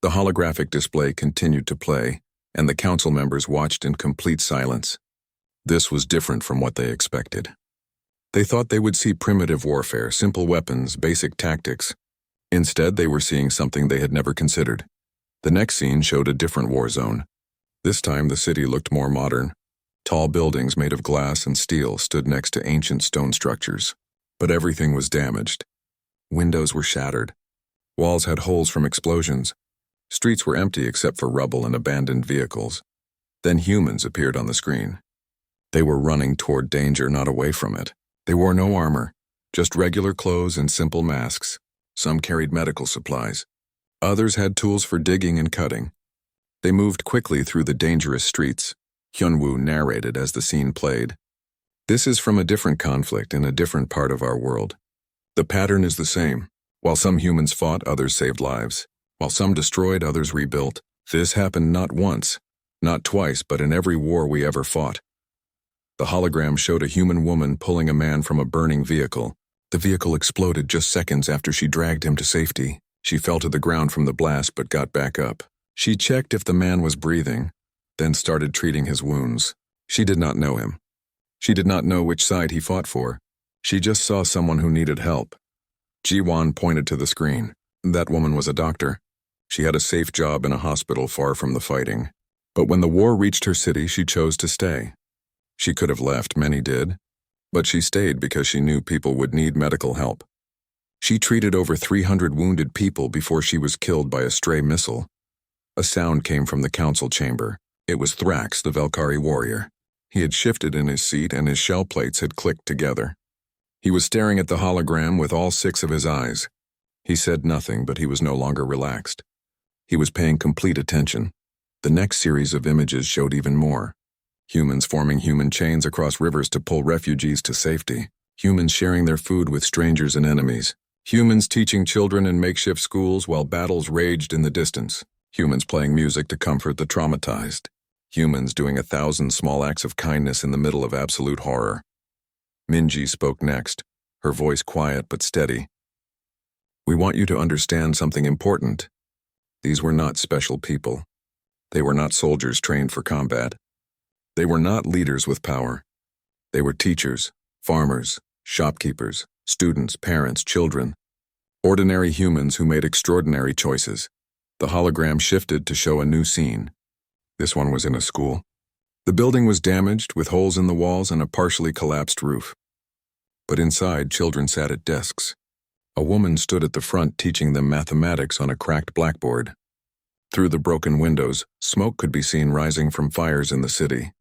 The holographic display continued to play, and the council members watched in complete silence. This was different from what they expected. They thought they would see primitive warfare, simple weapons, basic tactics. Instead, they were seeing something they had never considered. The next scene showed a different war zone. This time, the city looked more modern. Tall buildings made of glass and steel stood next to ancient stone structures. But everything was damaged. Windows were shattered. Walls had holes from explosions. Streets were empty except for rubble and abandoned vehicles. Then humans appeared on the screen. They were running toward danger, not away from it. They wore no armor, just regular clothes and simple masks. Some carried medical supplies. Others had tools for digging and cutting. They moved quickly through the dangerous streets. Hyunwoo narrated as the scene played. This is from a different conflict in a different part of our world. The pattern is the same. While some humans fought, others saved lives. While some destroyed, others rebuilt. This happened not once, not twice, but in every war we ever fought. The hologram showed a human woman pulling a man from a burning vehicle. The vehicle exploded just seconds after she dragged him to safety. She fell to the ground from the blast but got back up. She checked if the man was breathing, then started treating his wounds. She did not know him. She did not know which side he fought for. She just saw someone who needed help. Ji-won pointed to the screen. That woman was a doctor. She had a safe job in a hospital far from the fighting. But when the war reached her city, she chose to stay. She could have left, many did, but she stayed because she knew people would need medical help. She treated over 300 wounded people before she was killed by a stray missile. A sound came from the council chamber. It was Thrax, the Valkyrie warrior. He had shifted in his seat and his shell plates had clicked together. He was staring at the hologram with all 6 of his eyes. He said nothing, but he was no longer relaxed. He was paying complete attention. The next series of images showed even more. Humans forming human chains across rivers to pull refugees to safety. Humans sharing their food with strangers and enemies. Humans teaching children in makeshift schools while battles raged in the distance. Humans playing music to comfort the traumatized. Humans doing 1,000 small acts of kindness in the middle of absolute horror. Minji spoke next, her voice quiet but steady. We want you to understand something important. These were not special people. They were not soldiers trained for combat. They were not leaders with power. They were teachers, farmers, shopkeepers, students, parents, children. Ordinary humans who made extraordinary choices. The hologram shifted to show a new scene. This one was in a school. The building was damaged, with holes in the walls and a partially collapsed roof. But inside, children sat at desks. A woman stood at the front teaching them mathematics on a cracked blackboard. Through the broken windows, smoke could be seen rising from fires in the city.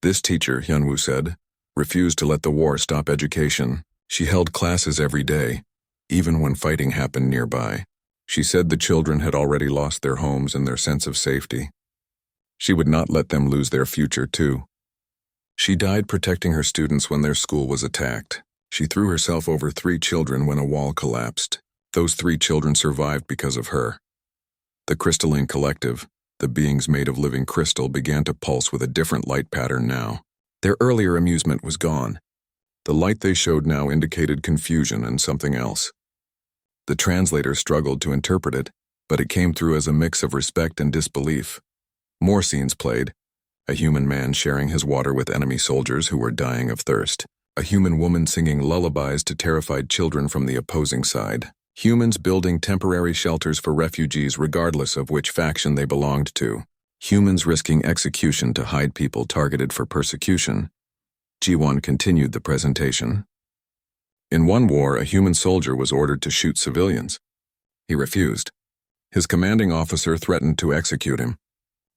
This teacher, Hyunwoo said, refused to let the war stop education. She held classes every day, even when fighting happened nearby. She said the children had already lost their homes and their sense of safety. She would not let them lose their future, too. She died protecting her students when their school was attacked. She threw herself over 3 children when a wall collapsed. Those 3 children survived because of her. The crystalline collective, the beings made of living crystal, began to pulse with a different light pattern now. Their earlier amusement was gone. The light they showed now indicated confusion and something else. The translator struggled to interpret it, but it came through as a mix of respect and disbelief. More scenes played. A human man sharing his water with enemy soldiers who were dying of thirst. A human woman singing lullabies to terrified children from the opposing side. Humans building temporary shelters for refugees regardless of which faction they belonged to. Humans risking execution to hide people targeted for persecution. Ji-won continued the presentation. In one war, a human soldier was ordered to shoot civilians. He refused. His commanding officer threatened to execute him.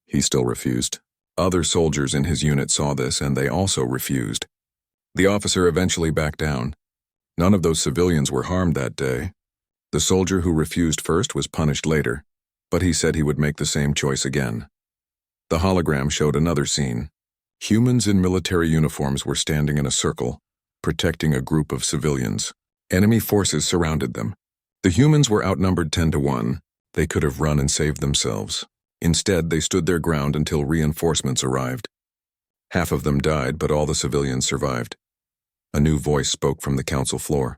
He still refused. Other soldiers in his unit saw this and they also refused. The officer eventually backed down. None of those civilians were harmed that day. The soldier who refused first was punished later, but he said he would make the same choice again. The hologram showed another scene. Humans in military uniforms were standing in a circle, protecting a group of civilians. Enemy forces surrounded them. The humans were outnumbered 10 to 1. They could have run and saved themselves. Instead, they stood their ground until reinforcements arrived. Half of them died, but all the civilians survived. A new voice spoke from the council floor.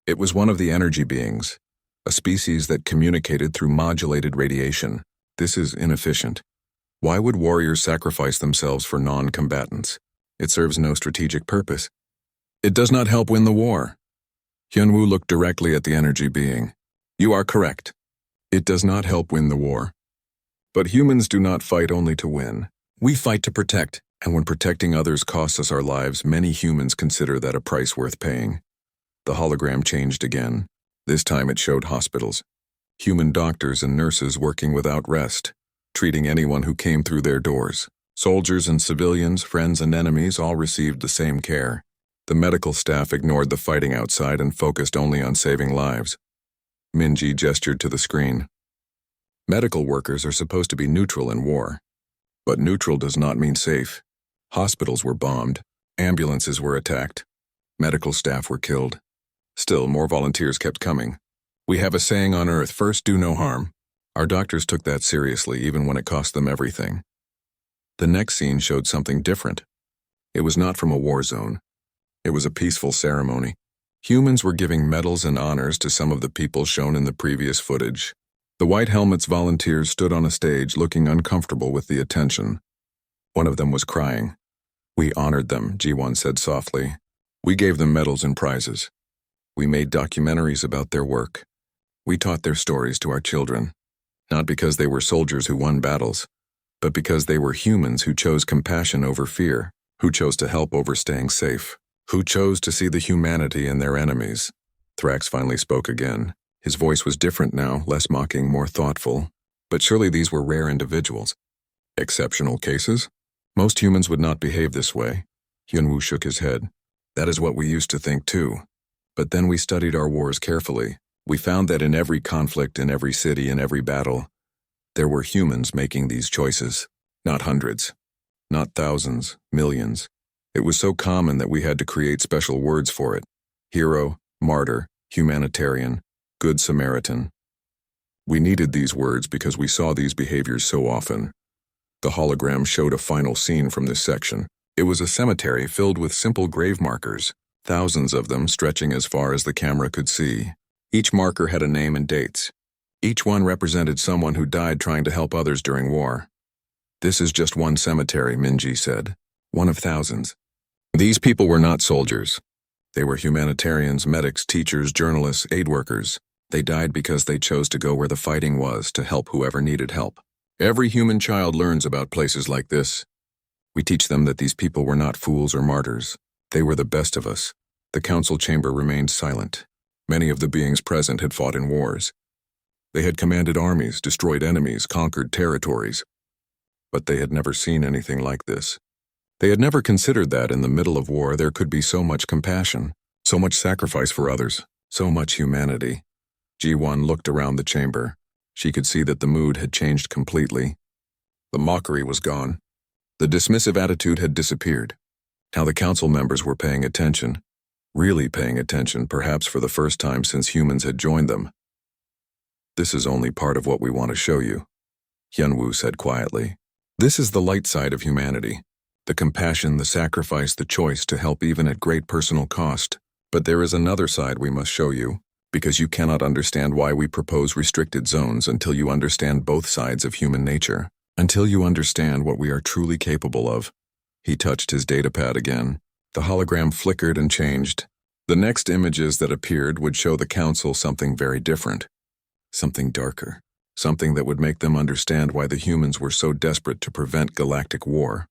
It was one of the energy beings. a species that communicated through modulated radiation. This is inefficient. Why would warriors sacrifice themselves for non-combatants? It serves no strategic purpose. It does not help win the war. Hyunwoo looked directly at the energy being. You are correct. It does not help win the war. But humans do not fight only to win. We fight to protect, and when protecting others costs us our lives, many humans consider that a price worth paying. The hologram changed again. This time it showed hospitals. Human doctors and nurses working without rest, treating anyone who came through their doors. Soldiers and civilians, friends and enemies all received the same care. The medical staff ignored the fighting outside and focused only on saving lives. Minji gestured to the screen. Medical workers are supposed to be neutral in war. But neutral does not mean safe. Hospitals were bombed. Ambulances were attacked. Medical staff were killed. Still, more volunteers kept coming. We have a saying on Earth, first do no harm. Our doctors took that seriously, even when it cost them everything. The next scene showed something different. It was not from a war zone. It was a peaceful ceremony. Humans were giving medals and honors to some of the people shown in the previous footage. The White Helmets volunteers stood on a stage looking uncomfortable with the attention. One of them was crying. We honored them, Ji-won said softly. We gave them medals and prizes. We made documentaries about their work. We taught their stories to our children. Not because they were soldiers who won battles, but because they were humans who chose compassion over fear, who chose to help over staying safe, who chose to see the humanity in their enemies. Thrax finally spoke again. His voice was different now, less mocking, more thoughtful. But surely these were rare individuals. Exceptional cases? Most humans would not behave this way. Hyunwoo shook his head. That is what we used to think too. But then we studied our wars carefully. We found that in every conflict, in every city, in every battle, there were humans making these choices. Not hundreds. Not thousands, millions. It was so common that we had to create special words for it. Hero, martyr, humanitarian, Good Samaritan. We needed these words because we saw these behaviors so often. The hologram showed a final scene from this section. It was a cemetery filled with simple grave markers, thousands of them stretching as far as the camera could see. Each marker had a name and dates. Each one represented someone who died trying to help others during war. This is just one cemetery, Minji said. One of thousands. These people were not soldiers. They were humanitarians, medics, teachers, journalists, aid workers. They died because they chose to go where the fighting was to help whoever needed help. Every human child learns about places like this. We teach them that these people were not fools or martyrs. They were the best of us. The council chamber remained silent. Many of the beings present had fought in wars. They had commanded armies, destroyed enemies, conquered territories. But they had never seen anything like this. They had never considered that in the middle of war there could be so much compassion, so much sacrifice for others, so much humanity. Ji-won looked around the chamber. She could see that the mood had changed completely. The mockery was gone. The dismissive attitude had disappeared. Now the council members were paying attention. Really paying attention, perhaps for the first time since humans had joined them. This is only part of what we want to show you, Hyunwoo said quietly. This is the light side of humanity. The compassion, the sacrifice, the choice to help even at great personal cost. But there is another side we must show you, because you cannot understand why we propose restricted zones until you understand both sides of human nature, until you understand what we are truly capable of. He touched his datapad again. The hologram flickered and changed. The next images that appeared would show the council something very different, something darker, something that would make them understand why the humans were so desperate to prevent galactic war.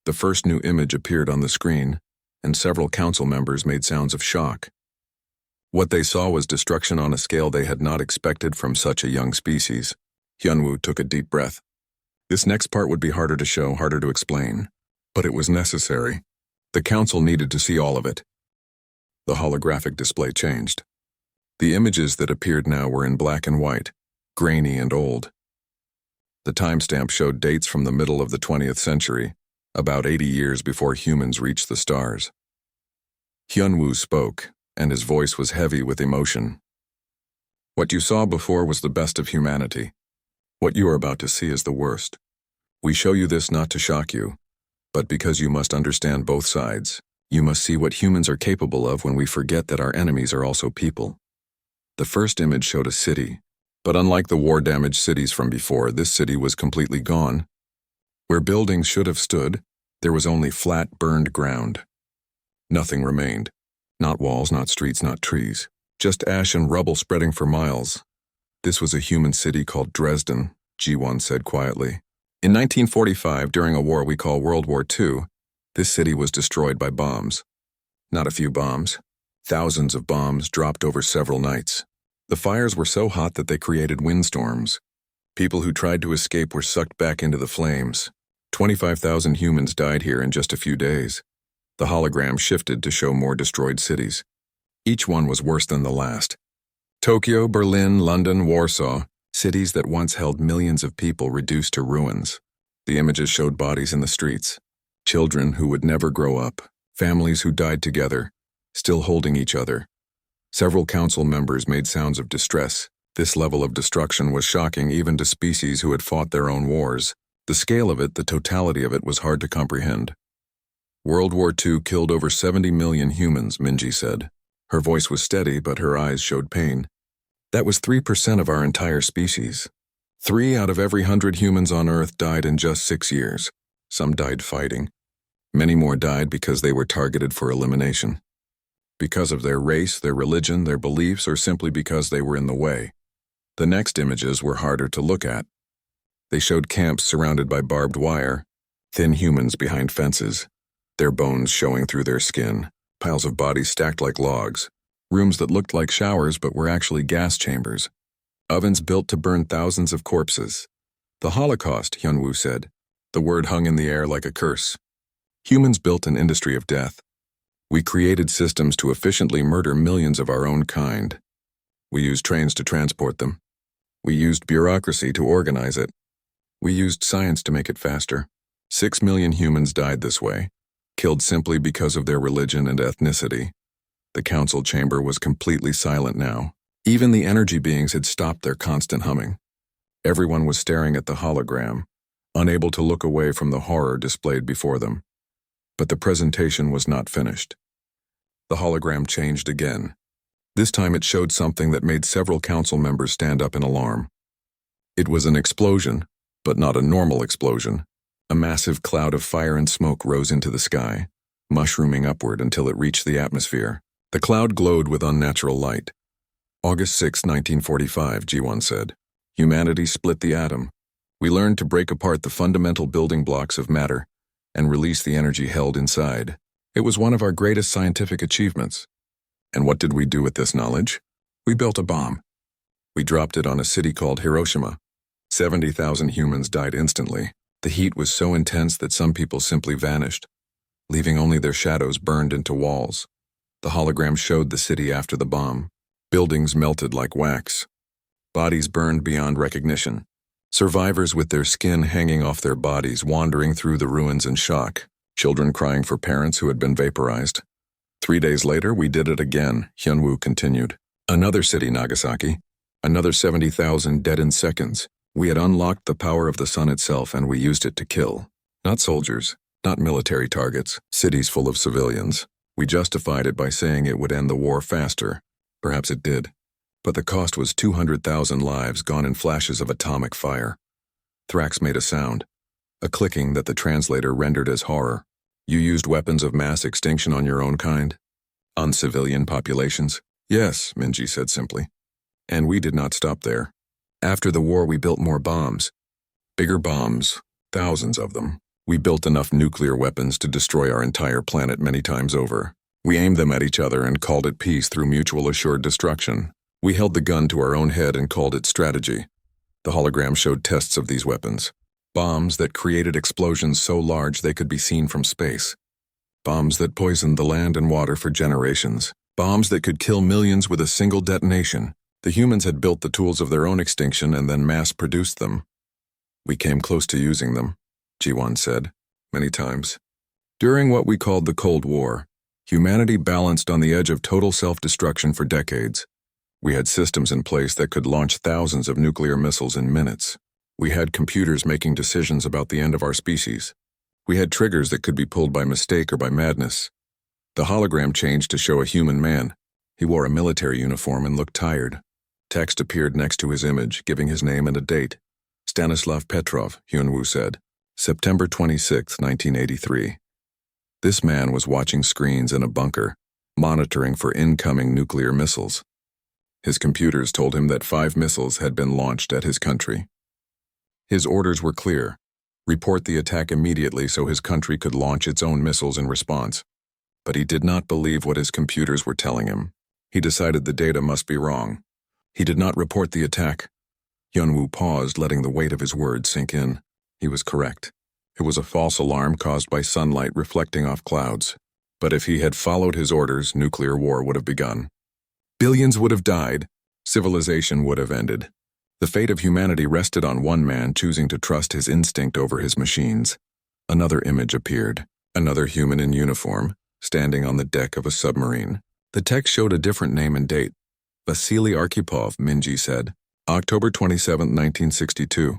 The first new image appeared on the screen, and several council members made sounds of shock. What they saw was destruction on a scale they had not expected from such a young species. Hyunwoo took a deep breath. This next part would be harder to show, harder to explain, but it was necessary. The council needed to see all of it. The holographic display changed. The images that appeared now were in black and white, grainy and old. The timestamp showed dates from the middle of the 20th century, about 80 years before humans reached the stars. Hyunwoo spoke, and his voice was heavy with emotion. What you saw before was the best of humanity. What you are about to see is the worst. We show you this not to shock you, but because you must understand both sides. You must see what humans are capable of when we forget that our enemies are also people. The first image showed a city, but unlike the war-damaged cities from before, this city was completely gone. Where buildings should have stood, there was only flat, burned ground. Nothing remained. Not walls, not streets, not trees. Just ash and rubble spreading for miles. This was a human city called Dresden, G1 said quietly. In 1945, during a war we call World War II, this city was destroyed by bombs. Not a few bombs. Thousands of bombs dropped over several nights. The fires were so hot that they created windstorms. People who tried to escape were sucked back into the flames. 25,000 humans died here in just a few days. The hologram shifted to show more destroyed cities. Each one was worse than the last. Tokyo, Berlin, London, Warsaw, cities that once held millions of people reduced to ruins. The images showed bodies in the streets. Children who would never grow up. Families who died together, still holding each other. Several council members made sounds of distress. This level of destruction was shocking even to species who had fought their own wars. The scale of it, the totality of it, was hard to comprehend. World War II killed over 70 million humans, Minji said. Her voice was steady, but her eyes showed pain. That was 3% of our entire species. 3 out of every 100 humans on Earth died in just 6 years. Some died fighting. Many more died because they were targeted for elimination. Because of their race, their religion, their beliefs, or simply because they were in the way. The next images were harder to look at. They showed camps surrounded by barbed wire, thin humans behind fences, their bones showing through their skin, piles of bodies stacked like logs, rooms that looked like showers but were actually gas chambers, ovens built to burn thousands of corpses. The Holocaust, Hyunwoo said. The word hung in the air like a curse. Humans built an industry of death. We created systems to efficiently murder millions of our own kind. We used trains to transport them. We used bureaucracy to organize it. We used science to make it faster. 6 million humans died this way, killed simply because of their religion and ethnicity. The council chamber was completely silent now. Even the energy beings had stopped their constant humming. Everyone was staring at the hologram, unable to look away from the horror displayed before them. But the presentation was not finished. The hologram changed again. This time it showed something that made several council members stand up in alarm. It was an explosion, but not a normal explosion. A massive cloud of fire and smoke rose into the sky, mushrooming upward until it reached the atmosphere. The cloud glowed with unnatural light. August 6, 1945, G1 said. Humanity split the atom. We learned to break apart the fundamental building blocks of matter and release the energy held inside. It was one of our greatest scientific achievements. And what did we do with this knowledge? We built a bomb. We dropped it on a city called Hiroshima. 70,000 humans died instantly. The heat was so intense that some people simply vanished, leaving only their shadows burned into walls. The hologram showed the city after the bomb. Buildings melted like wax. Bodies burned beyond recognition. Survivors with their skin hanging off their bodies wandering through the ruins in shock. Children crying for parents who had been vaporized. 3 days later, we did it again, Hyunwoo continued. Another city, Nagasaki. Another 70,000 dead in seconds. We had unlocked the power of the sun itself and we used it to kill. Not soldiers, not military targets, cities full of civilians. We justified it by saying it would end the war faster. Perhaps it did. But the cost was 200,000 lives gone in flashes of atomic fire. Thrax made a sound, a clicking that the translator rendered as horror. You used weapons of mass extinction on your own kind? On civilian populations? Yes, Minji said simply. And we did not stop there. After the war, we built more bombs. Bigger bombs, thousands of them. We built enough nuclear weapons to destroy our entire planet many times over. We aimed them at each other and called it peace through mutual assured destruction. We held the gun to our own head and called it strategy. The hologram showed tests of these weapons. Bombs that created explosions so large they could be seen from space. Bombs that poisoned the land and water for generations. Bombs that could kill millions with a single detonation. The humans had built the tools of their own extinction and then mass-produced them. We came close to using them, Ji-won said, many times. During what we called the Cold War, humanity balanced on the edge of total self-destruction for decades. We had systems in place that could launch thousands of nuclear missiles in minutes. We had computers making decisions about the end of our species. We had triggers that could be pulled by mistake or by madness. The hologram changed to show a human man. He wore a military uniform and looked tired. Text appeared next to his image, giving his name and a date. Stanislav Petrov, Hyunwoo said. September 26, 1983. This man was watching screens in a bunker, monitoring for incoming nuclear missiles. His computers told him that 5 missiles had been launched at his country. His orders were clear. Report the attack immediately so his country could launch its own missiles in response. But he did not believe what his computers were telling him. He decided the data must be wrong. He did not report the attack. Hyunwoo paused, letting the weight of his words sink in. He was correct. It was a false alarm caused by sunlight reflecting off clouds. But if he had followed his orders, nuclear war would have begun. Billions would have died. Civilization would have ended. The fate of humanity rested on one man choosing to trust his instinct over his machines. Another image appeared. Another human in uniform, standing on the deck of a submarine. The text showed a different name and date. Vasily Arkhipov, Minji said. October 27, 1962.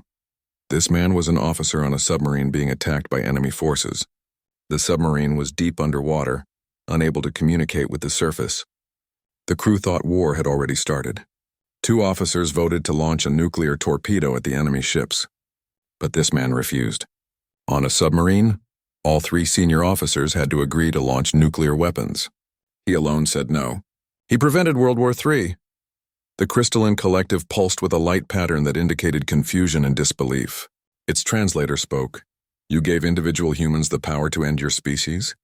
This man was an officer on a submarine being attacked by enemy forces. The submarine was deep underwater, unable to communicate with the surface. The crew thought war had already started. 2 officers voted to launch a nuclear torpedo at the enemy ships. But this man refused. On a submarine, all 3 senior officers had to agree to launch nuclear weapons. He alone said no. He prevented World War III. The crystalline collective pulsed with a light pattern that indicated confusion and disbelief. Its translator spoke. You gave individual humans the power to end your species?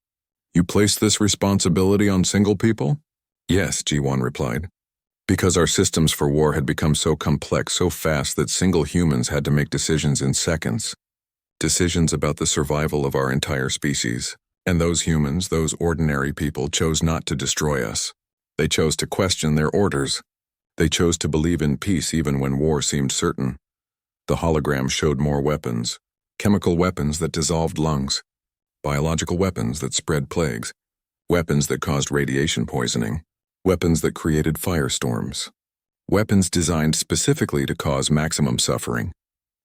You placed this responsibility on single people? Yes, G1 replied. Because our systems for war had become so complex so fast that single humans had to make decisions in seconds. Decisions about the survival of our entire species. And those humans, those ordinary people, chose not to destroy us. They chose to question their orders. They chose to believe in peace even when war seemed certain. The hologram showed more weapons. Chemical weapons that dissolved lungs. Biological weapons that spread plagues. Weapons that caused radiation poisoning. Weapons that created firestorms. Weapons designed specifically to cause maximum suffering.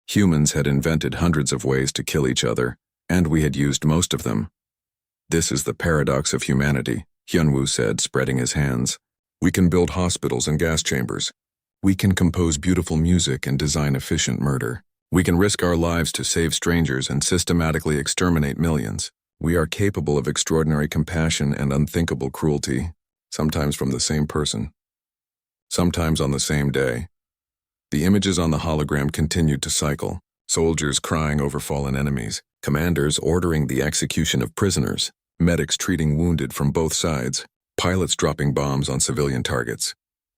Humans had invented hundreds of ways to kill each other, and we had used most of them. This is the paradox of humanity, Hyunwoo said, spreading his hands. We can build hospitals and gas chambers. We can compose beautiful music and design efficient murder. We can risk our lives to save strangers and systematically exterminate millions. We are capable of extraordinary compassion and unthinkable cruelty, sometimes from the same person. Sometimes on the same day. The images on the hologram continued to cycle, soldiers crying over fallen enemies, commanders ordering the execution of prisoners, medics treating wounded from both sides, pilots dropping bombs on civilian targets,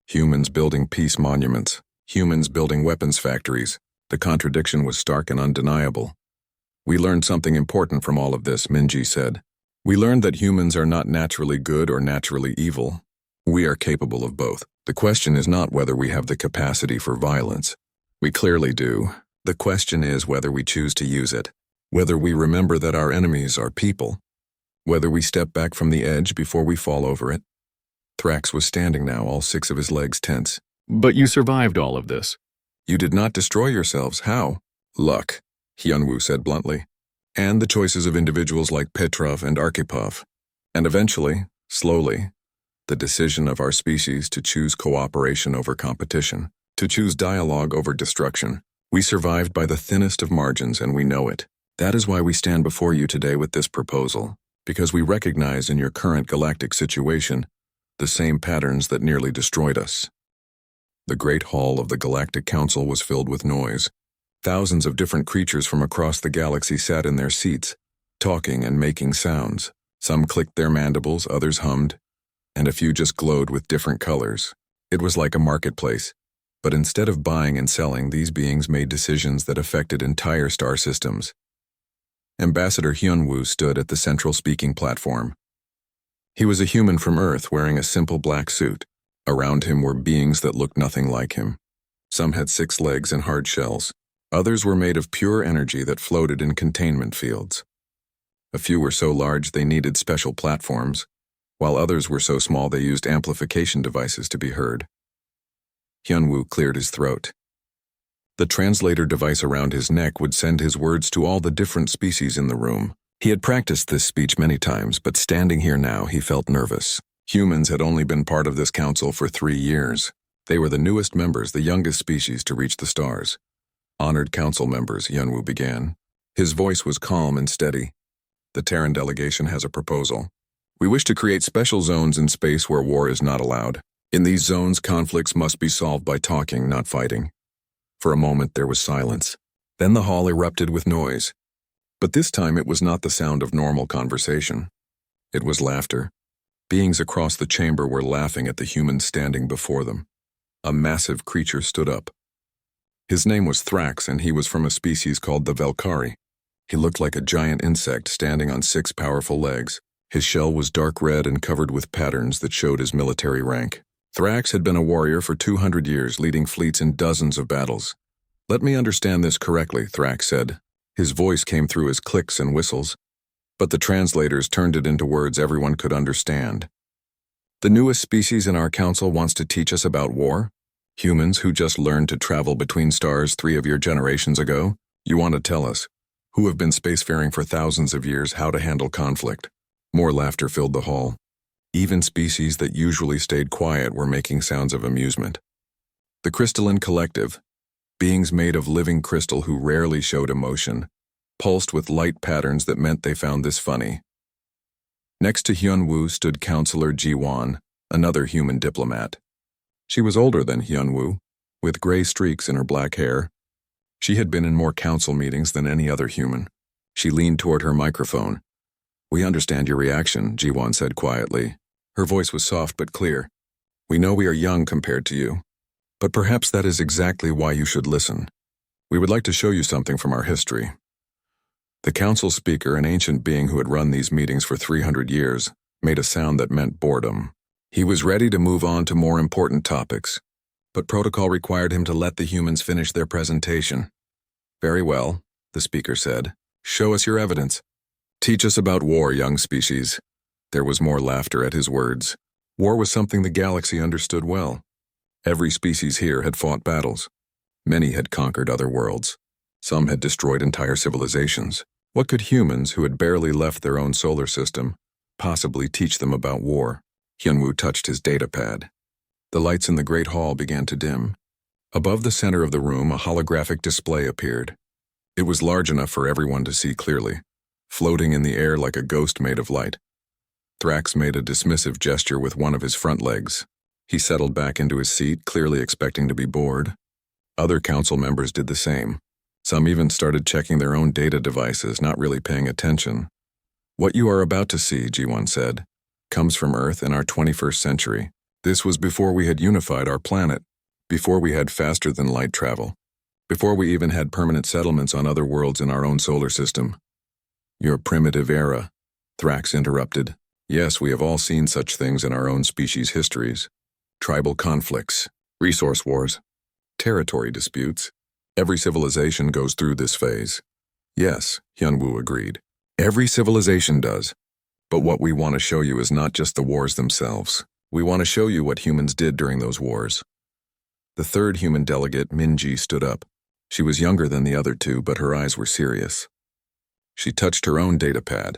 humans building peace monuments, humans building weapons factories. The contradiction was stark and undeniable. We learned something important from all of this, Minji said. We learned that humans are not naturally good or naturally evil. We are capable of both. The question is not whether we have the capacity for violence. We clearly do. The question is whether we choose to use it, whether we remember that our enemies are people, whether we step back from the edge before we fall over it. Thrax was standing now, all 6 of his legs tense. But you survived all of this. You did not destroy yourselves. How? Luck, Hyunwoo said bluntly. And the choices of individuals like Petrov and Arkhipov. And eventually, slowly, the decision of our species to choose cooperation over competition, to choose dialogue over destruction. We survived by the thinnest of margins, and we know it. That is why we stand before you today with this proposal, because we recognize in your current galactic situation the same patterns that nearly destroyed us. The great hall of the Galactic Council was filled with noise. Thousands of different creatures from across the galaxy sat in their seats, talking and making sounds. Some clicked their mandibles, others hummed, and a few just glowed with different colors. It was like a marketplace. But instead of buying and selling, these beings made decisions that affected entire star systems. Ambassador Hyunwoo stood at the central speaking platform. He was a human from Earth wearing a simple black suit. Around him were beings that looked nothing like him. Some had 6 legs and hard shells. Others were made of pure energy that floated in containment fields. A few were so large they needed special platforms, while others were so small they used amplification devices to be heard. Hyunwoo cleared his throat. The translator device around his neck would send his words to all the different species in the room. He had practiced this speech many times, but standing here now he felt nervous. Humans had only been part of this council for 3 years. They were the newest members, the youngest species to reach the stars. Honored council members, Yunwu began. His voice was calm and steady. The Terran delegation has a proposal. We wish to create special zones in space where war is not allowed. In these zones, conflicts must be solved by talking, not fighting. For a moment, there was silence. Then the hall erupted with noise. But this time it was not the sound of normal conversation. It was laughter. Beings across the chamber were laughing at the humans standing before them. A massive creature stood up. His name was Thrax, and he was from a species called the Velkari. He looked like a giant insect standing on 6 powerful legs. His shell was dark red and covered with patterns that showed his military rank. Thrax had been a warrior for 200 years, leading fleets in dozens of battles. Let me understand this correctly, Thrax said. His voice came through as clicks and whistles, but the translators turned it into words everyone could understand. The newest species in our council wants to teach us about war? Humans who just learned to travel between stars 3 of your generations ago? You want to tell us, who have been spacefaring for thousands of years, how to handle conflict? More laughter filled the hall. Even species that usually stayed quiet were making sounds of amusement. The Crystalline Collective, beings made of living crystal who rarely showed emotion, pulsed with light patterns that meant they found this funny. Next to Hyunwoo stood Counselor Ji-won, another human diplomat. She was older than Hyunwoo, with gray streaks in her black hair. She had been in more council meetings than any other human. She leaned toward her microphone. We understand your reaction, Ji-won said quietly. Her voice was soft but clear. We know we are young compared to you, but perhaps that is exactly why you should listen. We would like to show you something from our history. The council speaker, an ancient being who had run these meetings for 300 years, made a sound that meant boredom. He was ready to move on to more important topics, but protocol required him to let the humans finish their presentation. Very well, the speaker said. Show us your evidence. Teach us about war, young species. There was more laughter at his words. War was something the galaxy understood well. Every species here had fought battles. Many had conquered other worlds. Some had destroyed entire civilizations. What could humans, who had barely left their own solar system, possibly teach them about war? Hyunwoo touched his datapad. The lights in the great hall began to dim. Above the center of the room, a holographic display appeared. It was large enough for everyone to see clearly, floating in the air like a ghost made of light. Thrax made a dismissive gesture with one of his front legs. He settled back into his seat, clearly expecting to be bored. Other council members did the same. Some even started checking their own data devices, not really paying attention. What you are about to see, Ji-won said, comes from Earth in our 21st century. This was before we had unified our planet, before we had faster-than-light travel, before we even had permanent settlements on other worlds in our own solar system. Your primitive era, Thrax interrupted. Yes, we have all seen such things in our own species' histories. Tribal conflicts, resource wars, territory disputes. Every civilization goes through this phase. Yes, Hyunwoo agreed. Every civilization does. But what we want to show you is not just the wars themselves. We want to show you what humans did during those wars. The third human delegate, Minji, stood up. She was younger than the other 2, but her eyes were serious. She touched her own datapad,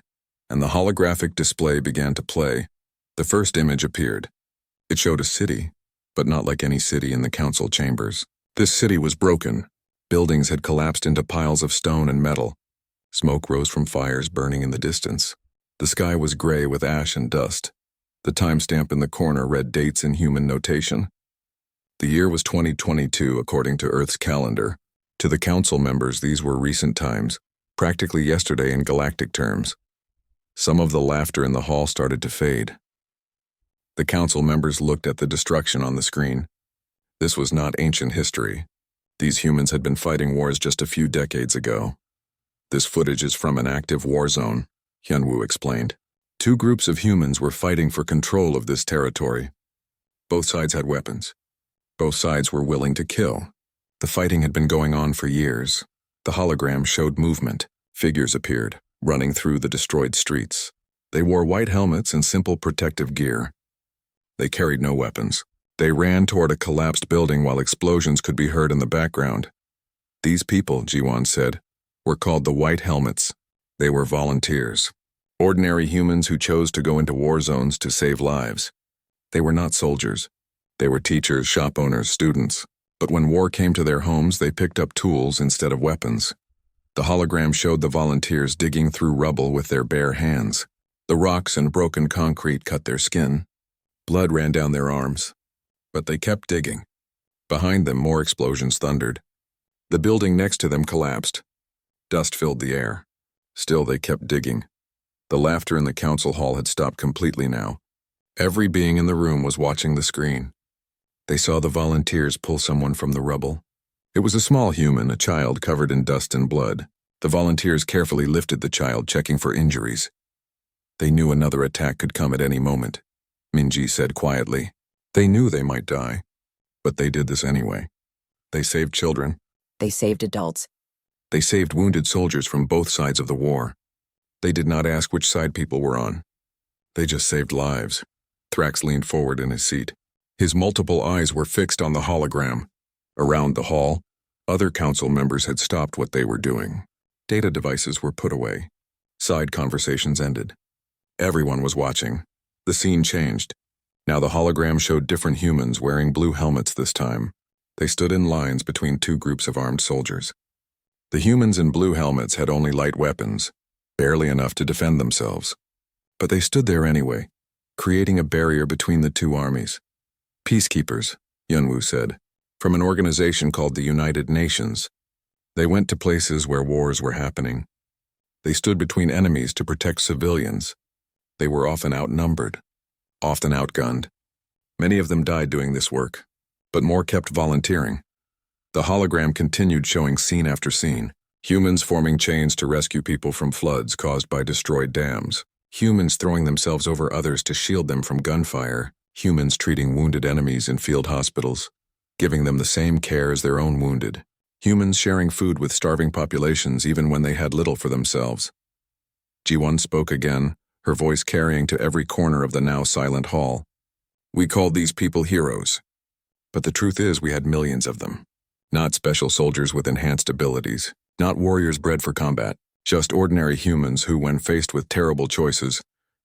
and the holographic display began to play. The first image appeared. It showed a city, but not like any city in the council chambers. This city was broken. Buildings had collapsed into piles of stone and metal. Smoke rose from fires burning in the distance. The sky was gray with ash and dust. The timestamp in the corner read dates in human notation. The year was 2022 according to Earth's calendar. To the council members, these were recent times, practically yesterday in galactic terms. Some of the laughter in the hall started to fade. The council members looked at the destruction on the screen. This was not ancient history. These humans had been fighting wars just a few decades ago. This footage is from an active war zone, Hyunwoo explained. 2 groups of humans were fighting for control of this territory. Both sides had weapons. Both sides were willing to kill. The fighting had been going on for years. The hologram showed movement. Figures appeared, running through the destroyed streets. They wore white helmets and simple protective gear. They carried no weapons. They ran toward a collapsed building while explosions could be heard in the background. These people, Ji-won said, were called the White Helmets. They were volunteers. Ordinary humans who chose to go into war zones to save lives. They were not soldiers. They were teachers, shop owners, students. But when war came to their homes, they picked up tools instead of weapons. The hologram showed the volunteers digging through rubble with their bare hands. The rocks and broken concrete cut their skin. Blood ran down their arms. But they kept digging. Behind them, more explosions thundered. The building next to them collapsed. Dust filled the air. Still, they kept digging. The laughter in the council hall had stopped completely now. Every being in the room was watching the screen. They saw the volunteers pull someone from the rubble. It was a small human, a child covered in dust and blood. The volunteers carefully lifted the child, checking for injuries. They knew another attack could come at any moment, Minji said quietly. They knew they might die, but they did this anyway. They saved children. They saved adults. They saved wounded soldiers from both sides of the war. They did not ask which side people were on. They just saved lives. Thrax leaned forward in his seat. His multiple eyes were fixed on the hologram. Around the hall, other council members had stopped what they were doing. Data devices were put away. Side conversations ended. Everyone was watching. The scene changed. Now the hologram showed different humans wearing blue helmets this time. They stood in lines between two groups of armed soldiers. The humans in blue helmets had only light weapons, barely enough to defend themselves. But they stood there anyway, creating a barrier between the two armies. Peacekeepers, Yunwoo said, from an organization called the United Nations. They went to places where wars were happening. They stood between enemies to protect civilians. They were often outnumbered, often outgunned. Many of them died doing this work, but more kept volunteering. The hologram continued showing scene after scene. Humans forming chains to rescue people from floods caused by destroyed dams. Humans throwing themselves over others to shield them from gunfire. Humans treating wounded enemies in field hospitals, giving them the same care as their own wounded. Humans sharing food with starving populations even when they had little for themselves. Ji-won spoke again, her voice carrying to every corner of the now silent hall. We called these people heroes. But the truth is we had millions of them. Not special soldiers with enhanced abilities, not warriors bred for combat, just ordinary humans who, when faced with terrible choices,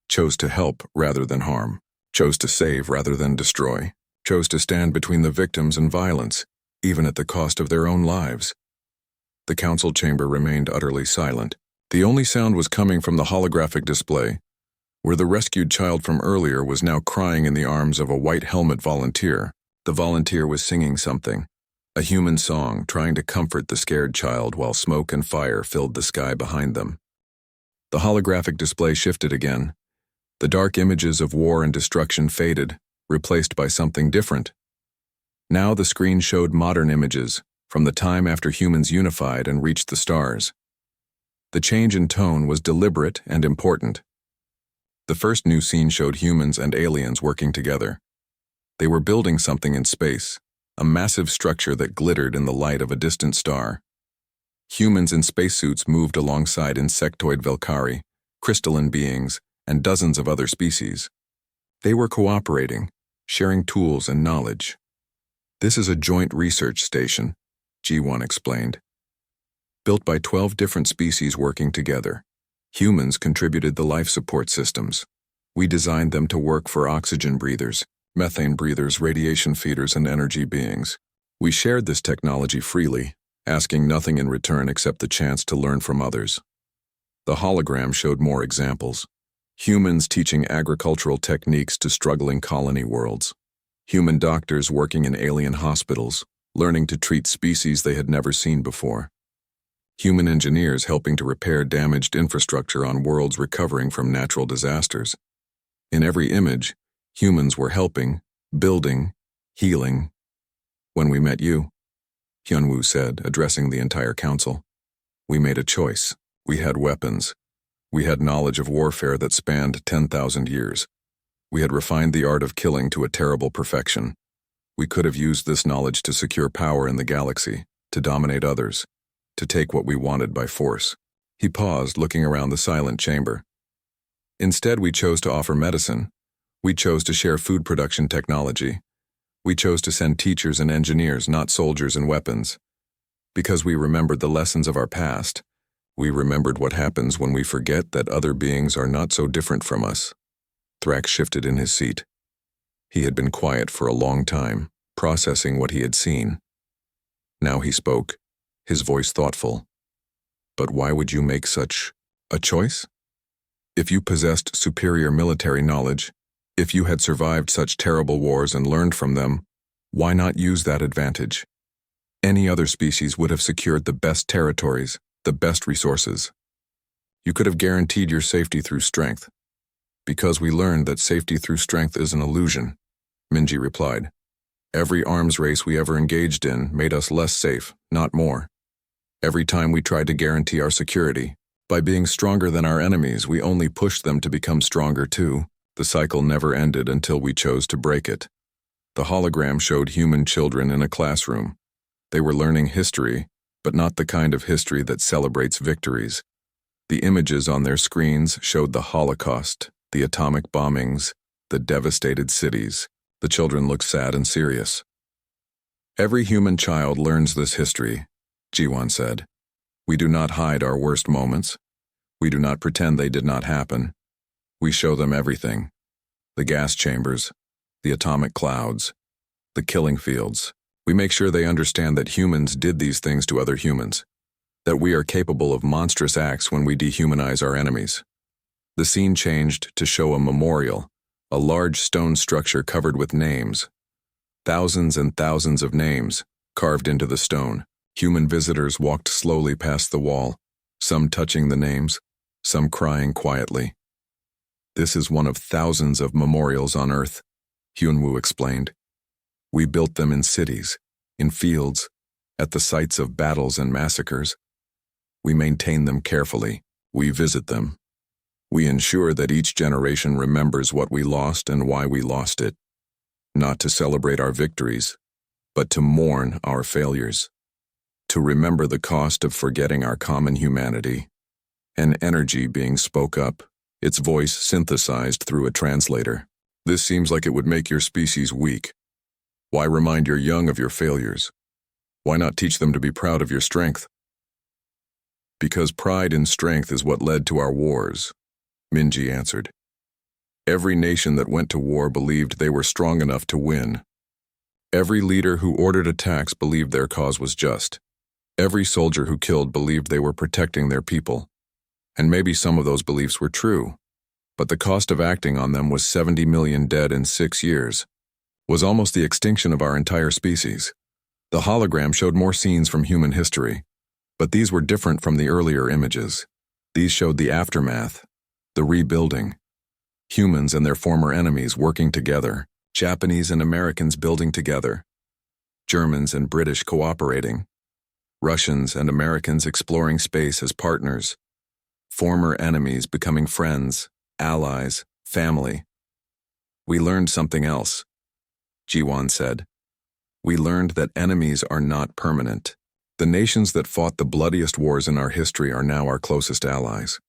chose to help rather than harm, chose to save rather than destroy, chose to stand between the victims and violence, even at the cost of their own lives. The council chamber remained utterly silent. The only sound was coming from the holographic display, where the rescued child from earlier was now crying in the arms of a white helmet volunteer. The volunteer was singing something, a human song, trying to comfort the scared child while smoke and fire filled the sky behind them. The holographic display shifted again. The dark images of war and destruction faded, replaced by something different. Now the screen showed modern images, from the time after humans unified and reached the stars. The change in tone was deliberate and important. The first new scene showed humans and aliens working together. They were building something in space, a massive structure that glittered in the light of a distant star. Humans in spacesuits moved alongside insectoid Valkyrie, crystalline beings, and dozens of other species. They were cooperating, sharing tools and knowledge. This is a joint research station, G1 explained. Built by 12 different species working together. Humans contributed the life support systems. We designed them to work for oxygen breathers, methane breathers, radiation feeders, and energy beings. We shared this technology freely, asking nothing in return except the chance to learn from others. The hologram showed more examples. Humans teaching agricultural techniques to struggling colony worlds. Human doctors working in alien hospitals, learning to treat species they had never seen before. Human engineers helping to repair damaged infrastructure on worlds recovering from natural disasters. In every image, humans were helping, building, healing. When we met you, Hyunwoo said, addressing the entire council, we made a choice. We had weapons. We had knowledge of warfare that spanned 10,000 years. We had refined the art of killing to a terrible perfection. We could have used this knowledge to secure power in the galaxy, to dominate others, to take what we wanted by force. He paused, looking around the silent chamber. Instead, we chose to offer medicine. We chose to share food production technology. We chose to send teachers and engineers, not soldiers and weapons. Because we remembered the lessons of our past, we remembered what happens when we forget that other beings are not so different from us. Thrax shifted in his seat. He had been quiet for a long time, processing what he had seen. Now he spoke, his voice thoughtful. But why would you make such a choice? If you possessed superior military knowledge, if you had survived such terrible wars and learned from them, why not use that advantage? Any other species would have secured the best territories, the best resources. You could have guaranteed your safety through strength. Because we learned that safety through strength is an illusion, Minji replied. Every arms race we ever engaged in made us less safe, not more. Every time we tried to guarantee our security, by being stronger than our enemies, we only pushed them to become stronger too. The cycle never ended until we chose to break it. The hologram showed human children in a classroom. They were learning history, but not the kind of history that celebrates victories. The images on their screens showed the Holocaust, the atomic bombings, the devastated cities. The children looked sad and serious. Every human child learns this history, Jiwon said. We do not hide our worst moments. We do not pretend they did not happen. We show them everything. The gas chambers, the atomic clouds, the killing fields. We make sure they understand that humans did these things to other humans, that we are capable of monstrous acts when we dehumanize our enemies. The scene changed to show a memorial, a large stone structure covered with names. Thousands and thousands of names carved into the stone. Human visitors walked slowly past the wall, some touching the names, some crying quietly. This is one of thousands of memorials on Earth, Hyunwoo explained. We built them in cities, in fields, at the sites of battles and massacres. We maintain them carefully. We visit them. We ensure that each generation remembers what we lost and why we lost it, not to celebrate our victories, but to mourn our failures, to remember the cost of forgetting our common humanity. An energy being spoke up, its voice synthesized through a translator. This seems like it would make your species weak. Why remind your young of your failures? Why not teach them to be proud of your strength? Because pride in strength is what led to our wars, Minji answered. Every nation that went to war believed they were strong enough to win. Every leader who ordered attacks believed their cause was just. Every soldier who killed believed they were protecting their people. And maybe some of those beliefs were true, but the cost of acting on them was 70 million dead in 6 years, was almost the extinction of our entire species. The hologram showed more scenes from human history, but these were different from the earlier images. These showed the aftermath, the rebuilding, humans and their former enemies working together, Japanese and Americans building together, Germans and British cooperating, Russians and Americans exploring space as partners, former enemies becoming friends, allies, family. We learned something else, Jiwon said. We learned that enemies are not permanent. The nations that fought the bloodiest wars in our history are now our closest allies.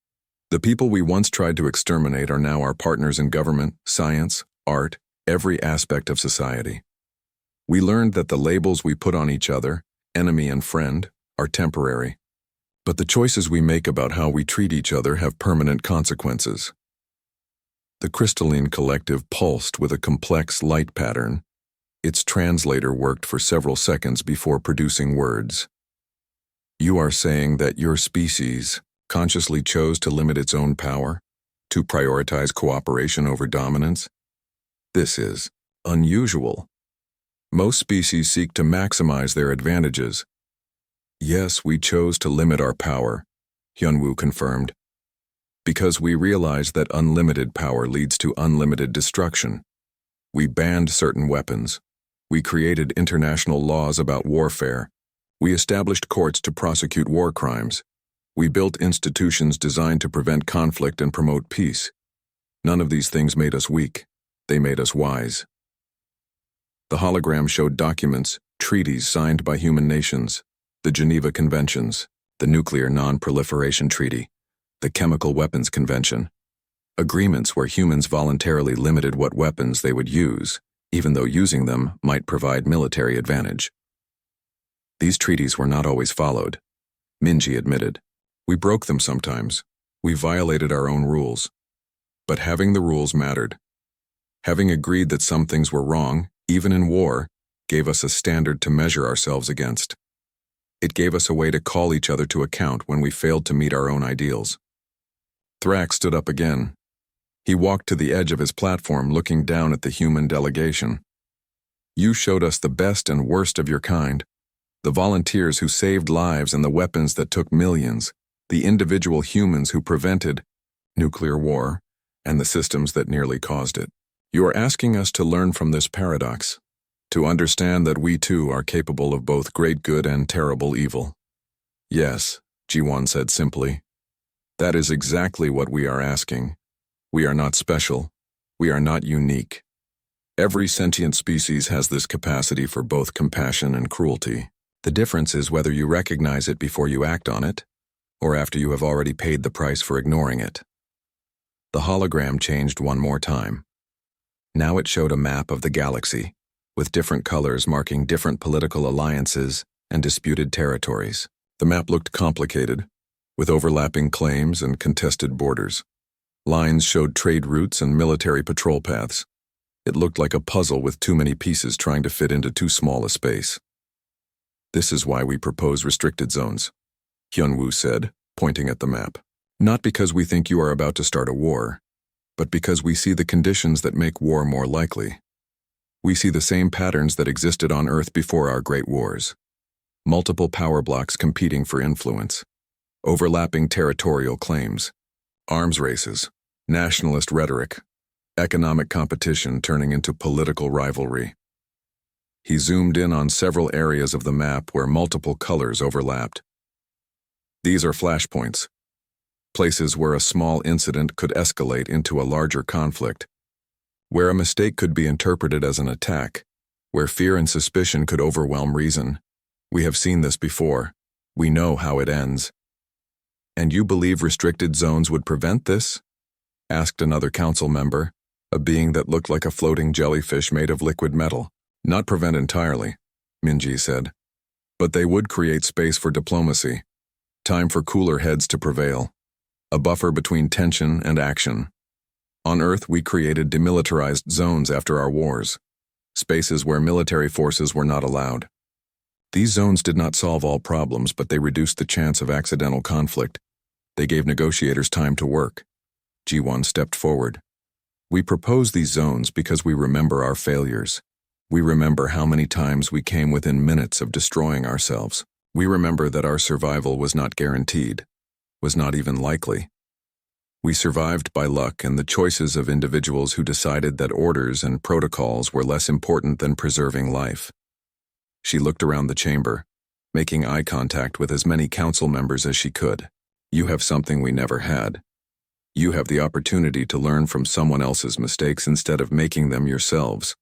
The people we once tried to exterminate are now our partners in government, science, art, every aspect of society. We learned that the labels we put on each other, enemy and friend, are temporary. But the choices we make about how we treat each other have permanent consequences. The crystalline collective pulsed with a complex light pattern. Its translator worked for several seconds before producing words. You are saying that your species consciously chose to limit its own power, to prioritize cooperation over dominance? This is unusual. Most species seek to maximize their advantages. Yes, we chose to limit our power, Hyunwoo confirmed, because we realized that unlimited power leads to unlimited destruction. We banned certain weapons. We created international laws about warfare. We established courts to prosecute war crimes. We built institutions designed to prevent conflict and promote peace. None of these things made us weak. They made us wise. The hologram showed documents, treaties signed by human nations, the Geneva Conventions, the Nuclear Non-Proliferation Treaty, the Chemical Weapons Convention, agreements where humans voluntarily limited what weapons they would use, even though using them might provide military advantage. These treaties were not always followed, Minji admitted. We broke them sometimes. We violated our own rules. But having the rules mattered. Having agreed that some things were wrong, even in war, gave us a standard to measure ourselves against. It gave us a way to call each other to account when we failed to meet our own ideals. Thrak stood up again. He walked to the edge of his platform, looking down at the human delegation. You showed us the best and worst of your kind. The volunteers who saved lives and the weapons that took millions. The individual humans who prevented nuclear war and the systems that nearly caused it. You are asking us to learn from this paradox, to understand that we too are capable of both great good and terrible evil. Yes, G1 said simply. That is exactly what we are asking. We are not special. We are not unique. Every sentient species has this capacity for both compassion and cruelty. The difference is whether you recognize it before you act on it, or after you have already paid the price for ignoring it. The hologram changed one more time. Now it showed a map of the galaxy, with different colors marking different political alliances and disputed territories. The map looked complicated, with overlapping claims and contested borders. Lines showed trade routes and military patrol paths. It looked like a puzzle with too many pieces trying to fit into too small a space. This is why we propose restricted zones, Hyunwoo said, pointing at the map. Not because we think you are about to start a war, but because we see the conditions that make war more likely. We see the same patterns that existed on Earth before our great wars. Multiple power blocks competing for influence, overlapping territorial claims, arms races, nationalist rhetoric, economic competition turning into political rivalry. He zoomed in on several areas of the map where multiple colors overlapped. These are flashpoints, places where a small incident could escalate into a larger conflict, where a mistake could be interpreted as an attack, where fear and suspicion could overwhelm reason. We have seen this before. We know how it ends. And you believe restricted zones would prevent this? Asked another council member, a being that looked like a floating jellyfish made of liquid metal. Not prevent entirely, Minji said. But they would create space for diplomacy, time for cooler heads to prevail, a buffer between tension and action. On Earth, we created demilitarized zones after our wars, spaces where military forces were not allowed. These zones did not solve all problems, but they reduced the chance of accidental conflict. They gave negotiators time to work. G1 stepped forward. We propose these zones because we remember our failures. We remember how many times we came within minutes of destroying ourselves. We remember that our survival was not guaranteed, was not even likely. We survived by luck and the choices of individuals who decided that orders and protocols were less important than preserving life. She looked around the chamber, making eye contact with as many council members as she could. You have something we never had. You have the opportunity to learn from someone else's mistakes instead of making them yourselves.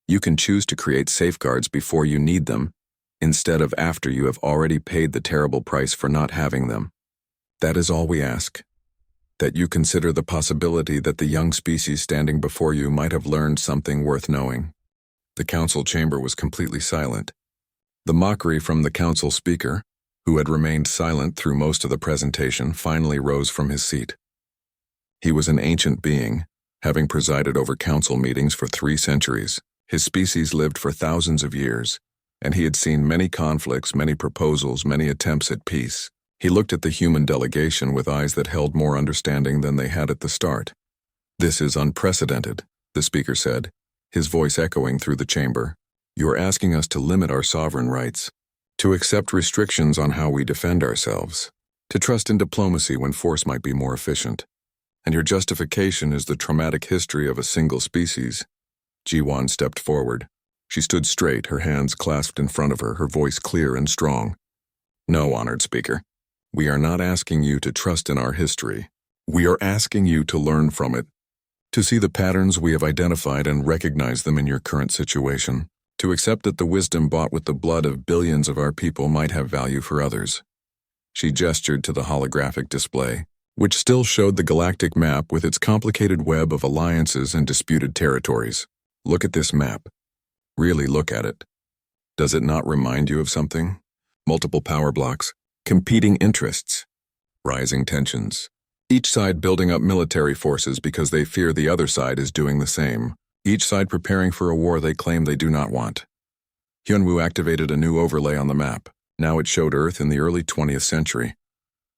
You can choose to create safeguards before you need them, instead of after you have already paid the terrible price for not having them. That is all we ask. That you consider the possibility that the young species standing before you might have learned something worth knowing. The council chamber was completely silent. The mockery from the council speaker, who had remained silent through most of the presentation, finally rose from his seat. He was an ancient being, having presided over council meetings for 3 centuries. His species lived for thousands of years, and he had seen many conflicts, many proposals, many attempts at peace. He looked at the human delegation with eyes that held more understanding than they had at the start. This is unprecedented, the speaker said, his voice echoing through the chamber. You are asking us to limit our sovereign rights, to accept restrictions on how we defend ourselves, to trust in diplomacy when force might be more efficient. And your justification is the traumatic history of a single species. Ji-won stepped forward. She stood straight, her hands clasped in front of her, her voice clear and strong. No, honored speaker. We are not asking you to trust in our history. We are asking you to learn from it, to see the patterns we have identified and recognize them in your current situation, to accept that the wisdom bought with the blood of billions of our people might have value for others. She gestured to the holographic display, which still showed the galactic map with its complicated web of alliances and disputed territories. Look at this map. Really look at it. Does it not remind you of something? Multiple power blocks, competing interests, rising tensions. Each side building up military forces because they fear the other side is doing the same. each side preparing for a war they claim they do not want. Hyunwoo activated a new overlay on the map. Now it showed Earth in the early 20th century,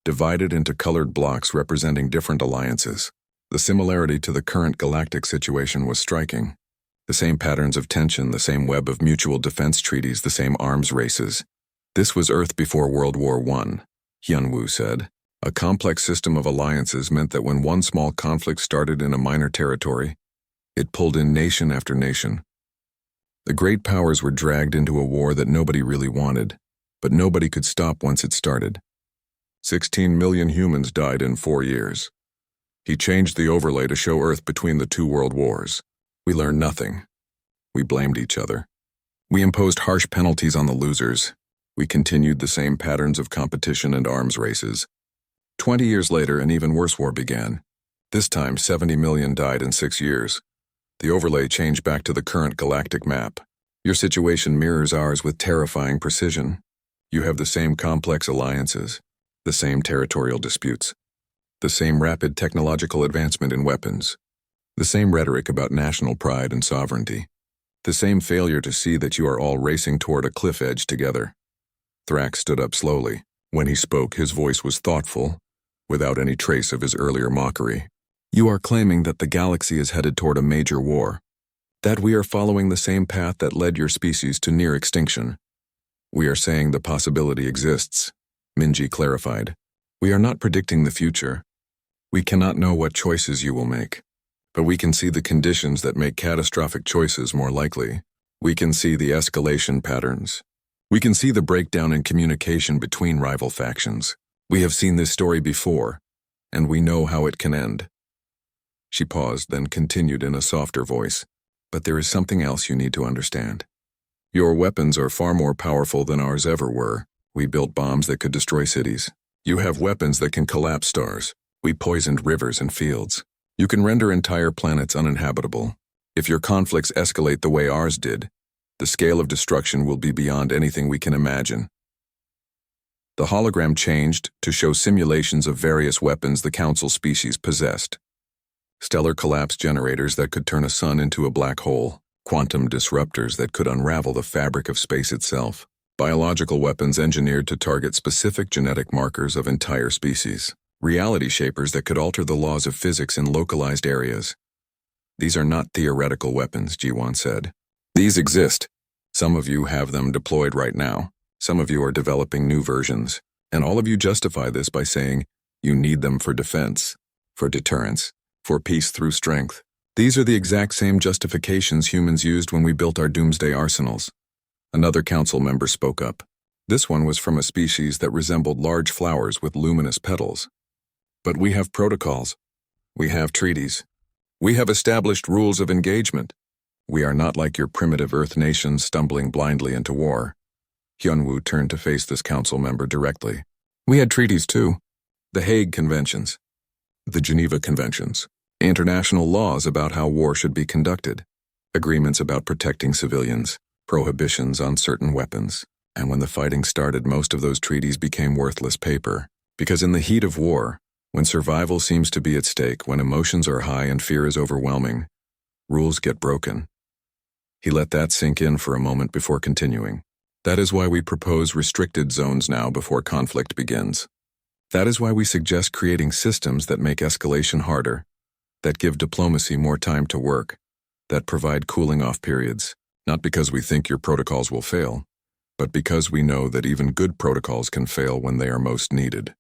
divided into colored blocks representing different alliances. The similarity to the current galactic situation was striking. The same patterns of tension, the same web of mutual defense treaties, the same arms races. This was Earth before World War I, Hyunwoo said. A complex system of alliances meant that when one small conflict started in a minor territory, it pulled in nation after nation. The great powers were dragged into a war that nobody really wanted, but nobody could stop once it started. 16 million humans died in 4 years. He changed the overlay to show Earth between the two world wars. We learned nothing. We blamed each other. We imposed harsh penalties on the losers. We continued the same patterns of competition and arms races. 20 years later, an even worse war began. This time, 70 million died in 6 years. The overlay changed back to the current galactic map. Your situation mirrors ours with terrifying precision. You have the same complex alliances, the same territorial disputes, the same rapid technological advancement in weapons, the same rhetoric about national pride and sovereignty, the same failure to see that you are all racing toward a cliff edge together. Thrax stood up slowly. When he spoke, his voice was thoughtful, without any trace of his earlier mockery. You are claiming that the galaxy is headed toward a major war, that we are following the same path that led your species to near extinction. We are saying the possibility exists, Minji clarified. We are not predicting the future. We cannot know what choices you will make, but we can see the conditions that make catastrophic choices more likely. We can see the escalation patterns. We can see the breakdown in communication between rival factions. We have seen this story before, and we know how it can end. She paused, then continued in a softer voice. But there is something else you need to understand. Your weapons are far more powerful than ours ever were. We built bombs that could destroy cities. You have weapons that can collapse stars. We poisoned rivers and fields. You can render entire planets uninhabitable. If your conflicts escalate the way ours did, the scale of destruction will be beyond anything we can imagine. The hologram changed to show simulations of various weapons the Council species possessed. Stellar collapse generators that could turn a sun into a black hole, quantum disruptors that could unravel the fabric of space itself, biological weapons engineered to target specific genetic markers of entire species, reality shapers that could alter the laws of physics in localized areas. These are not theoretical weapons, Jiwon said. These exist. Some of you have them deployed right now. Some of you are developing new versions, and all of you justify this by saying you need them for defense, for deterrence, for peace through strength. These are the exact same justifications humans used when we built our doomsday arsenals. Another council member spoke up. This one was from a species that resembled large flowers with luminous petals. But we have protocols. We have treaties. We have established rules of engagement. We are not like your primitive Earth nations stumbling blindly into war. Hyunwoo turned to face this council member directly. We had treaties too. The Hague Conventions. The Geneva Conventions. International laws about how war should be conducted. Agreements about protecting civilians. Prohibitions on certain weapons. And when the fighting started, most of those treaties became worthless paper. Because in the heat of war, when survival seems to be at stake, when emotions are high and fear is overwhelming, rules get broken. He let that sink in for a moment before continuing. That is why we propose restricted zones now before conflict begins. That is why we suggest creating systems that make escalation harder, that give diplomacy more time to work, that provide cooling-off periods, not because we think your protocols will fail, but because we know that even good protocols can fail when they are most needed.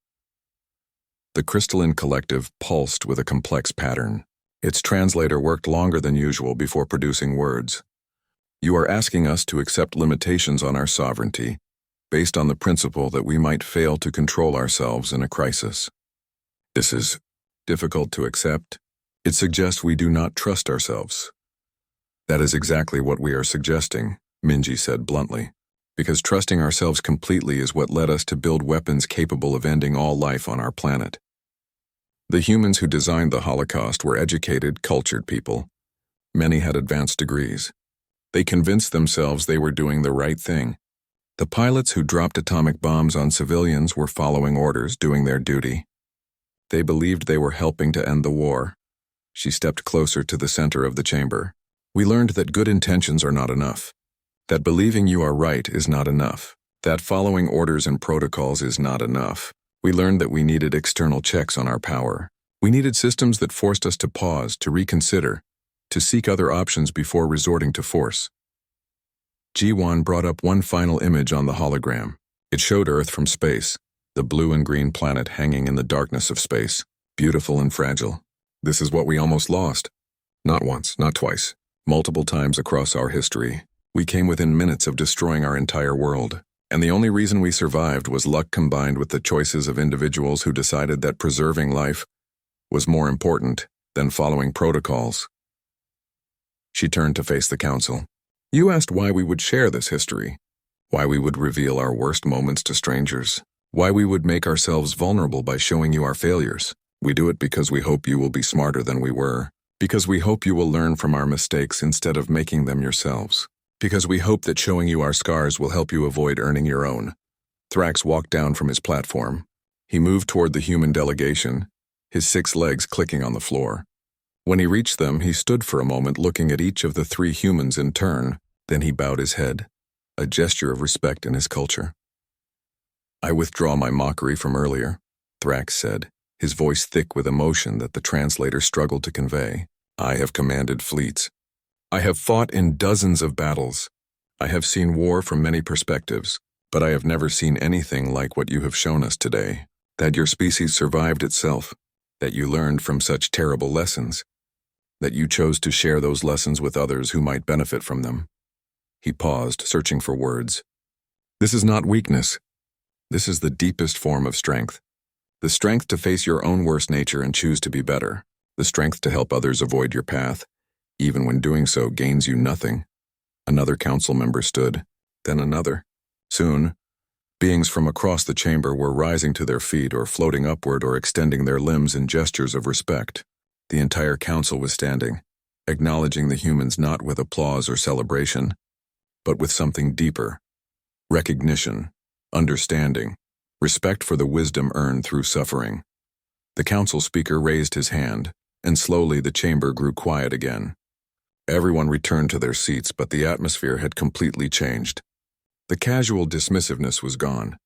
The crystalline collective pulsed with a complex pattern. Its translator worked longer than usual before producing words. You are asking us to accept limitations on our sovereignty, based on the principle that we might fail to control ourselves in a crisis. This is difficult to accept. It suggests we do not trust ourselves. That is exactly what we are suggesting, Minji said bluntly, because trusting ourselves completely is what led us to build weapons capable of ending all life on our planet. The humans who designed the Holocaust were educated, cultured people. Many had advanced degrees. They convinced themselves they were doing the right thing. The pilots who dropped atomic bombs on civilians were following orders, doing their duty. They believed they were helping to end the war. She stepped closer to the center of the chamber. We learned that good intentions are not enough, that believing you are right is not enough, that following orders and protocols is not enough. We learned that we needed external checks on our power. We needed systems that forced us to pause, to reconsider, to seek other options before resorting to force. G1 brought up one final image on the hologram. It showed Earth from space, the blue and green planet hanging in the darkness of space, beautiful and fragile. This is what we almost lost. Not once, not twice, multiple times across our history. We came within minutes of destroying our entire world. And the only reason we survived was luck combined with the choices of individuals who decided that preserving life was more important than following protocols. She turned to face the council. You asked why we would share this history, why we would reveal our worst moments to strangers, why we would make ourselves vulnerable by showing you our failures. We do it because we hope you will be smarter than we were, because we hope you will learn from our mistakes instead of making them yourselves, because we hope that showing you our scars will help you avoid earning your own. Thrax walked down from his platform. He moved toward the human delegation, his 6 legs clicking on the floor. When he reached them, he stood for a moment looking at each of the 3 humans in turn, then he bowed his head, a gesture of respect in his culture. I withdraw my mockery from earlier, Thrax said, his voice thick with emotion that the translator struggled to convey. I have commanded fleets. I have fought in dozens of battles. I have seen war from many perspectives, but I have never seen anything like what you have shown us today. That your species survived itself, that you learned from such terrible lessons, that you chose to share those lessons with others who might benefit from them. He paused, searching for words. This is not weakness. This is the deepest form of strength. The strength to face your own worst nature and choose to be better. The strength to help others avoid your path, even when doing so gains you nothing. Another council member stood, then another. Soon, beings from across the chamber were rising to their feet or floating upward or extending their limbs in gestures of respect. The entire council was standing, acknowledging the humans not with applause or celebration, but with something deeper. Recognition, understanding, respect for the wisdom earned through suffering. The council speaker raised his hand, and slowly the chamber grew quiet again. Everyone returned to their seats, but the atmosphere had completely changed. The casual dismissiveness was gone.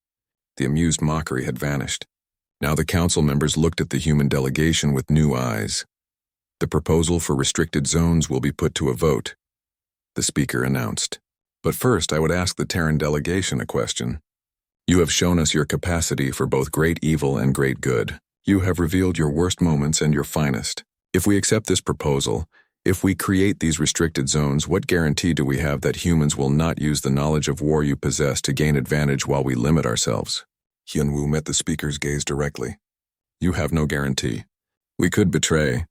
The amused mockery had vanished. Now the council members looked at the human delegation with new eyes. The proposal for restricted zones will be put to a vote, the speaker announced. But first, I would ask the Terran delegation a question. You have shown us your capacity for both great evil and great good. You have revealed your worst moments and your finest. If we accept this proposal, if we create these restricted zones, what guarantee do we have that humans will not use the knowledge of war you possess to gain advantage while we limit ourselves? Hyunwoo met the speaker's gaze directly. You have no guarantee. We could betray,